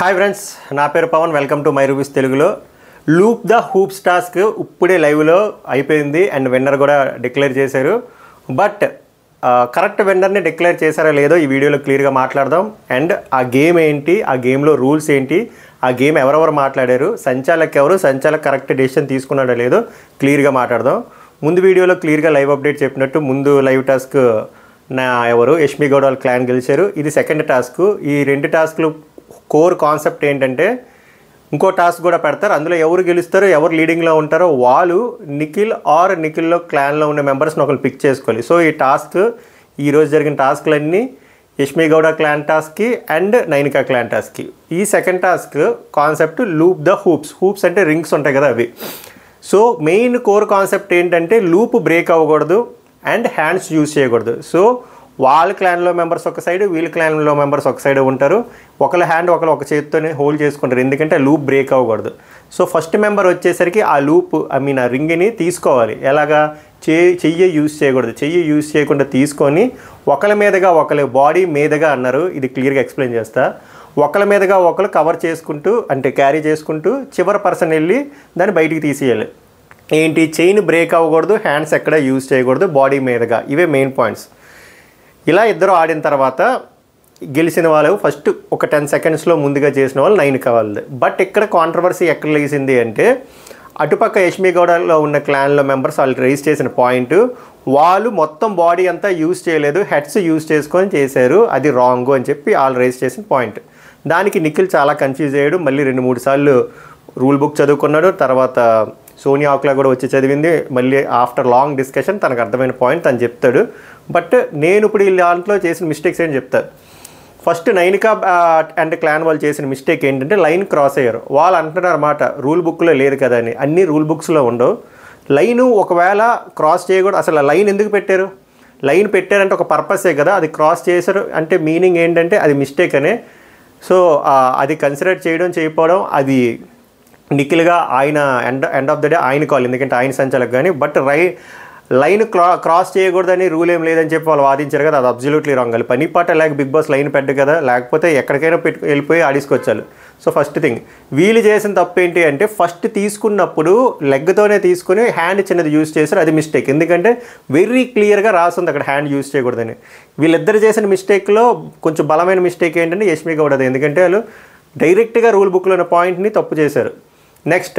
Hi friends, నా పేరు Pavan. Welcome to my Rubies తెలుగులో. లూప్ ద హూప్స్ టాస్క్ ఇప్పుడే లైవ్లో అయిపోయింది అండ్ విన్నర్ కూడా డిక్లేర్ చేశారు. బట్ కరెక్ట్ విన్నర్ని డిక్లేర్ చేశారో లేదో ఈ వీడియోలో క్లియర్గా మాట్లాడదాం. అండ్ ఆ గేమ్ ఏంటి, ఆ గేమ్లో రూల్స్ ఏంటి, ఆ గేమ్ ఎవరెవరు మాట్లాడారు, సంచాలక్ ఎవరు, సంచాలక్ కరెక్ట్ డెసిషన్ తీసుకున్నాడో లేదో క్లియర్గా మాట్లాడదాం. ముందు వీడియోలో క్లియర్గా లైవ్ అప్డేట్ చెప్పినట్టు ముందు లైవ్ టాస్క్ ఎవరు యష్మి గౌడ్ వాళ్ళ క్లాన్ గెలిచారు. ఇది సెకండ్ టాస్క్. ఈ రెండు టాస్క్లు కోర్ కాన్సెప్ట్ ఏంటంటే ఇంకో టాస్క్ కూడా పెడతారు. అందులో ఎవరు గెలుస్తారో, ఎవరు లీడింగ్లో ఉంటారో వాళ్ళు నిఖిల్లో క్లాన్లో ఉన్న మెంబర్స్ని ఒకరు పిక్ చేసుకోవాలి. సో ఈ టాస్క్ ఈరోజు జరిగిన టాస్క్లన్నీ యష్మి గౌడ క్లాన్ టాస్క్కి అండ్ నైనికా క్లాన్ టాస్క్కి. ఈ second task concept loop the hoops అంటే రింగ్స్ ఉంటాయి కదా అవి. సో మెయిన్ కోర్ కాన్సెప్ట్ ఏంటంటే లూప్ బ్రేక్ అవ్వకూడదు అండ్ హ్యాండ్స్ యూజ్ చేయకూడదు. సో వాళ్ళ క్లాన్లో మెంబర్స్ ఒక సైడ్, వీళ్ళ క్లాన్లో మెంబర్స్ ఒక సైడ్ ఉంటారు. ఒకళ్ళ హ్యాండ్ ఒక చేతితోనే హోల్డ్ చేసుకుంటారు, ఎందుకంటే లూప్ బ్రేక్ అవ్వకూడదు. సో ఫస్ట్ మెంబర్ వచ్చేసరికి ఆ లూప్ ఆ రింగ్ని తీసుకోవాలి. ఎలాగా, చెయ్యి యూజ్ చేయకూడదు. చెయ్యి యూజ్ చేయకుండా తీసుకొని ఒకళ్ళ మీదగా ఒకళ్ళ బాడీ మీదగా అన్నారు. ఇది క్లియర్గా ఎక్స్ప్లెయిన్ చేస్తా. ఒకళ్ళ మీదగా ఒకళ్ళు కవర్ చేసుకుంటూ అంటే క్యారీ చేసుకుంటూ చివరి పర్సన్ వెళ్ళి దాన్ని బయటికి తీసేయాలి. ఏంటి, చైన్ బ్రేక్ అవ్వకూడదు, హ్యాండ్స్ ఎక్కడ యూజ్ చేయకూడదు, బాడీ మీదగా. ఇవే మెయిన్ పాయింట్స్. ఇలా ఇద్దరు ఆడిన తర్వాత గెలిచిన వాళ్ళు ఫస్ట్ ఒక 10 సెకండ్స్లో ముందుగా చేసిన వాళ్ళు నైనికా వాళ్ళది. బట్ ఇక్కడ కాంట్రవర్సీ ఎక్కడ లేసింది అంటే అటుపక్క యష్మి గౌడలో ఉన్న క్లాన్లో మెంబర్స్ వాళ్ళు రైజ్ చేసిన పాయింట్, వాళ్ళు మొత్తం బాడీ అంతా యూజ్ చేయలేదు, హెడ్స్ యూజ్ చేసుకొని చేశారు, అది రాంగ్ అని చెప్పి వాళ్ళు రైజ్ చేసిన పాయింట్. దానికి నిఖిల్ చాలా కన్ఫ్యూజ్ అయ్యాడు. మళ్ళీ 2-3 సార్లు రూల్ బుక్ చదువుకున్నాడు. తర్వాత సోనియా ఆకులా కూడా వచ్చి చదివింది. మళ్ళీ ఆఫ్టర్ లాంగ్ డిస్కషన్ తనకు అర్థమైన పాయింట్ తను చెప్తాడు. బట్ నేను ఇప్పుడు ఈ దాంట్లో చేసిన మిస్టేక్స్ ఏంటి చెప్తాను. ఫస్ట్ నైనికా అండ్ క్లాన్ వాళ్ళు చేసిన మిస్టేక్ ఏంటంటే లైన్ క్రాస్ అయ్యారు. వాళ్ళు అంటున్నారు అన్నమాట రూల్ బుక్లో లేదు కదా అని. అన్ని రూల్ బుక్స్లో ఉండవు. లైను ఒకవేళ క్రాస్ చేయకూడదు. అసలు లైన్ ఎందుకు పెట్టారు? లైన్ పెట్టారంటే ఒక పర్పసే కదా. అది క్రాస్ చేశారు అంటే మీనింగ్ ఏంటంటే అది మిస్టేక్ అనే. సో అది కన్సిడర్ చేయకపోవడం అది నిఖిల్గా ఆయన ఎండ్ ఆఫ్ ద డే ఆయన కాల్, ఎందుకంటే ఆయన సంచాలకు. కానీ బట్ లైన్ క్రాస్ చేయకూడదని రూల్ ఏం లేదని చెప్పి వాళ్ళు వాదించారు కదా, అది అబ్జల్యూట్లీ రాంగ్. అది పని పాట లేక బిగ్ బాస్ లైన్ పెట్టు కదా, లేకపోతే ఎక్కడికైనా వెళ్ళిపోయి ఆడించుకొచ్చారు. సో ఫస్ట్ థింగ్ వీళ్ళు చేసిన తప్పు ఏంటి అంటే ఫస్ట్ తీసుకున్నప్పుడు లెగ్తోనే తీసుకుని హ్యాండ్ చిన్నది యూజ్ చేశారు, అది మిస్టేక్. ఎందుకంటే వెరీ క్లియర్గా రాస్తుంది అక్కడ హ్యాండ్ యూజ్ చేయకూడదని. వీళ్ళిద్దరు చేసిన మిస్టేక్లో కొంచెం బలమైన మిస్టేక్ ఏంటంటే యష్మి గౌడది, ఎందుకంటే వాళ్ళు డైరెక్ట్గా రూల్ బుక్లో ఉన్న పాయింట్ని తప్పు చేశారు. నెక్స్ట్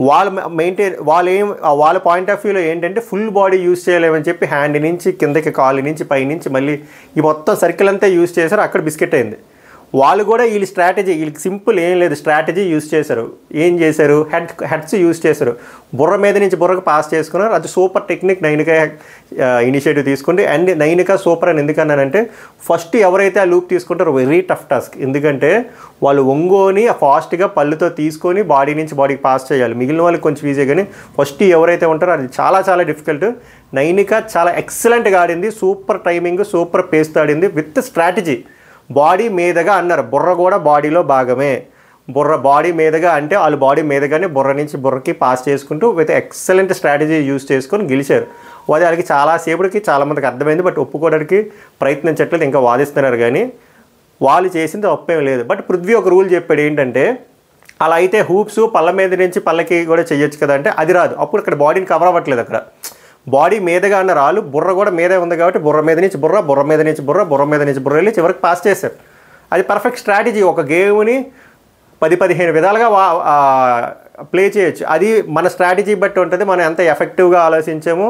వాళ్ళ పాయింట్ ఆఫ్ వ్యూలో ఏంటంటే ఫుల్ బాడీ యూజ్ చేయలేమని చెప్పి హ్యాండ్ నుంచి కిందకి, కాలు నుంచి పైనుంచి మళ్ళీ ఈ మొత్తం సర్కిల్ అంతా యూజ్ చేశారు. అక్కడ బిస్కెట్ అయింది. వాళ్ళు కూడా వీళ్ళ స్ట్రాటజీ, వీళ్ళకి సింపుల్ ఏం లేదు, స్ట్రాటజీ యూజ్ చేశారు. ఏం చేశారు, హెడ్స్ యూజ్ చేశారు. బుర్ర మీద నుంచి బుర్రకు పాస్ చేసుకున్నారు. అది సూపర్ టెక్నిక్. నైనికా ఇనిషియేటివ్ తీసుకుంటే అండ్ నైనికా సూపర్ అని ఎందుకన్నానంటే ఫస్ట్ ఎవరైతే ఆ లూప్ తీసుకుంటారో వెరీ టఫ్ టాస్క్. ఎందుకంటే వాళ్ళు ఒంగోని ఫాస్ట్గా పళ్ళుతో తీసుకొని బాడీ నుంచి బాడీకి పాస్ చేయాలి. మిగిలిన వాళ్ళకి కొంచెం ఈజీ, కానీ ఫస్ట్ ఎవరైతే ఉంటారో అది చాలా చాలా డిఫికల్ట్. నైనికా చాలా ఎక్సలెంట్గా ఆడింది. సూపర్ టైమింగ్, సూపర్ పేస్తో ఆడింది విత్ స్ట్రాటజీ. బాడీ మీదగా అన్నారు, బుర్ర కూడా బాడీలో భాగమే. బుర్ర బాడీ మీదగా అంటే వాళ్ళు బాడీ మీదగానే బుర్ర నుంచి బుర్రకి పాస్ చేసుకుంటూ విత్ ఎక్సలెంట్ స్ట్రాటజీ యూజ్ చేసుకొని గెలిచారు. అది వాళ్ళకి చాలాసేపటికి చాలామందికి అర్థమైంది. బట్ ఒప్పుకోవడానికి ప్రయత్నించట్లేదు, ఇంకా వాదిస్తున్నారు. కానీ వాళ్ళు చేసింది తప్పేం లేదు. బట్ పృథ్వీ ఒక రూల్ చెప్పాడు ఏంటంటే అలా అయితే హూప్స్ పళ్ళ మీద నుంచి పళ్ళకి కూడా చేయొచ్చు కదా అంటే అది రాదు. అప్పుడు అక్కడ బాడీని కవర్ అవ్వట్లేదు. అక్కడ బాడీ మీదగా అన్న రాళ్ళు, బుర్ర కూడా మీదే ఉంది కాబట్టి బుర్ర మీద నుంచి బుర్ర, బుర్ర మీద నుంచి బుర్ర, బుర్ర మీద నుంచి బుర్ర వెళ్ళి చివరికి పాస్ చేశారు. అది పర్ఫెక్ట్ స్ట్రాటజీ. ఒక గేమ్ని 10-15 విధాలుగా ప్లే చేయొచ్చు. అది మన స్ట్రాటజీ బట్టి ఉంటుంది, మనం ఎంత ఎఫెక్టివ్గా ఆలోచించాము,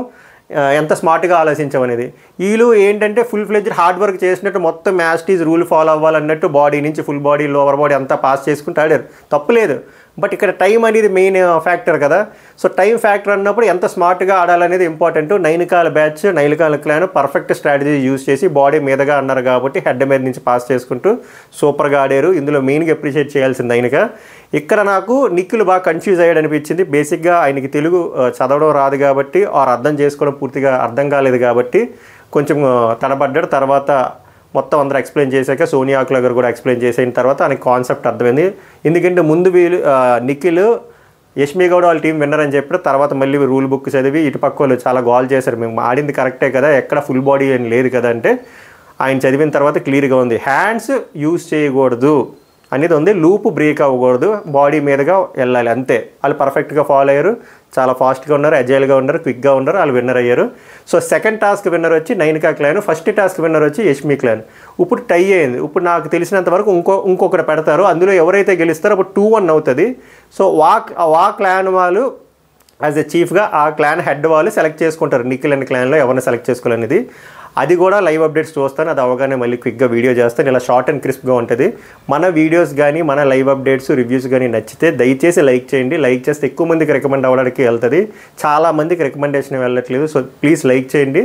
ఎంత స్మార్ట్గా ఆలోచించాం అనేది. వీళ్ళు ఏంటంటే ఫుల్ ఫ్లెడ్జ్డ్ హార్డ్ వర్క్ చేసినట్టు మొత్తం మ్యాస్టీజ్ రూల్ ఫాలో అవ్వాలన్నట్టు బాడీ నుంచి ఫుల్ బాడీ, లోవర్ బాడీ అంతా పాస్ చేసుకుంటూ ఆడారు. తప్పులేదు. బట్ ఇక్కడ టైం అనేది మెయిన్ ఫ్యాక్టర్ కదా. సో టైం ఫ్యాక్టర్ అన్నప్పుడు ఎంత స్మార్ట్గా ఆడాలనేది ఇంపార్టెంట్. నైనికాల బ్యాచ్, నైనికాల క్లాన్ పర్ఫెక్ట్ స్ట్రాటజీ యూజ్ చేసి బాడీ మీదగా అన్నారు కాబట్టి హెడ్ మీద నుంచి పాస్ చేసుకుంటూ సూపర్గా ఆడారు. ఇందులో మెయిన్గా అప్రిషియేట్ చేయాల్సింది నైనికా. ఇక్కడ నాకు నిఖిల్ బాగా కన్ఫ్యూజ్ అయ్యాడు అనిపించింది. బేసిక్గా ఆయనకి తెలుగు చదవడం రాదు కాబట్టి, అర్థం చేసుకోవడం పూర్తిగా అర్థం కాలేదు కాబట్టి కొంచెం తడబడ్డాడు. తర్వాత మొత్తం అందరూ ఎక్స్ప్లెయిన్ చేశాక సోనియా ఆకులా గారు కూడా ఎక్స్ప్లెయిన్ చేసిన తర్వాత ఆయనకి కాన్సెప్ట్ అర్థమైంది. ఎందుకంటే ముందు నిఖిల్ యష్మి గౌడ్ వాళ్ళ టీం విన్నర్ అని చెప్పారు. తర్వాత మళ్ళీ రూల్ బుక్ చదివి ఇటుపక్క వాళ్ళు చాలా గోల్ చేశారు, మేము ఆడింది కరెక్టే కదా, ఎక్కడ ఫుల్ బాడీ అని లేదు కదా అంటే ఆయన చదివిన తర్వాత క్లియర్గా ఉంది హ్యాండ్స్ యూజ్ చేయకూడదు అనేది ఉంది. లూప్ బ్రేక్ అవ్వకూడదు, బాడీ మీదుగా వెళ్ళాలి అంతే. వాళ్ళు పర్ఫెక్ట్గా ఫాలో అయ్యారు, చాలా ఫాస్ట్గా ఉన్నారు, అజైల్గా ఉన్నారు, క్విక్గా ఉన్నారు, వాళ్ళు విన్నర్ అయ్యారు. సో సెకండ్ టాస్క్ విన్నర్ వచ్చి Nainika clan, first task winner వచ్చి యష్మి క్లాన్. ఇప్పుడు టై అయింది. ఇప్పుడు నాకు తెలిసినంత వరకు ఇంకొకటి పెడతారు, అందులో ఎవరైతే గెలుస్తారో అప్పుడు 2-1 అవుతుంది. సో ఆ క్లాన్ వాళ్ళు యాజ్ ఎ చీఫ్గా ఆ క్లాన్ హెడ్ వాళ్ళు సెలెక్ట్ చేసుకుంటారు నిఖిల్ అండ్ క్లాన్లో ఎవరిని సెలెక్ట్ చేసుకోవాలనేది. అది కూడా లైవ్ అప్డేట్స్ చూస్తాను, అది అవగానే మళ్ళీ క్విక్గా వీడియో చేస్తాను. ఇలా షార్ట్ అండ్ క్రిస్ప్గా ఉంటుంది. మన వీడియోస్ కానీ మన లైవ్ అప్డేట్స్ రివ్యూస్ కానీ నచ్చితే దయచేసి లైక్ చేయండి. లైక్ చేస్తే ఎక్కువ మందికి రికమెండ్ అవ్వడానికి వెళ్తుంది, చాలామందికి రికమెండేషన్ వెళ్ళట్లేదు. సో ప్లీజ్ లైక్ చేయండి.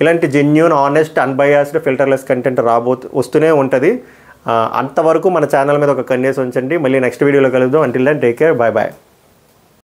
ఇలాంటి genuine, honest, unbiased, filterless content వస్తూనే ఉంటుంది. అంతవరకు మన ఛానల్ మీద ఒక కన్నేసి ఉంచండి. మళ్ళీ నెక్స్ట్ వీడియోలో కలుద్దాం. Until then take care, bye bye.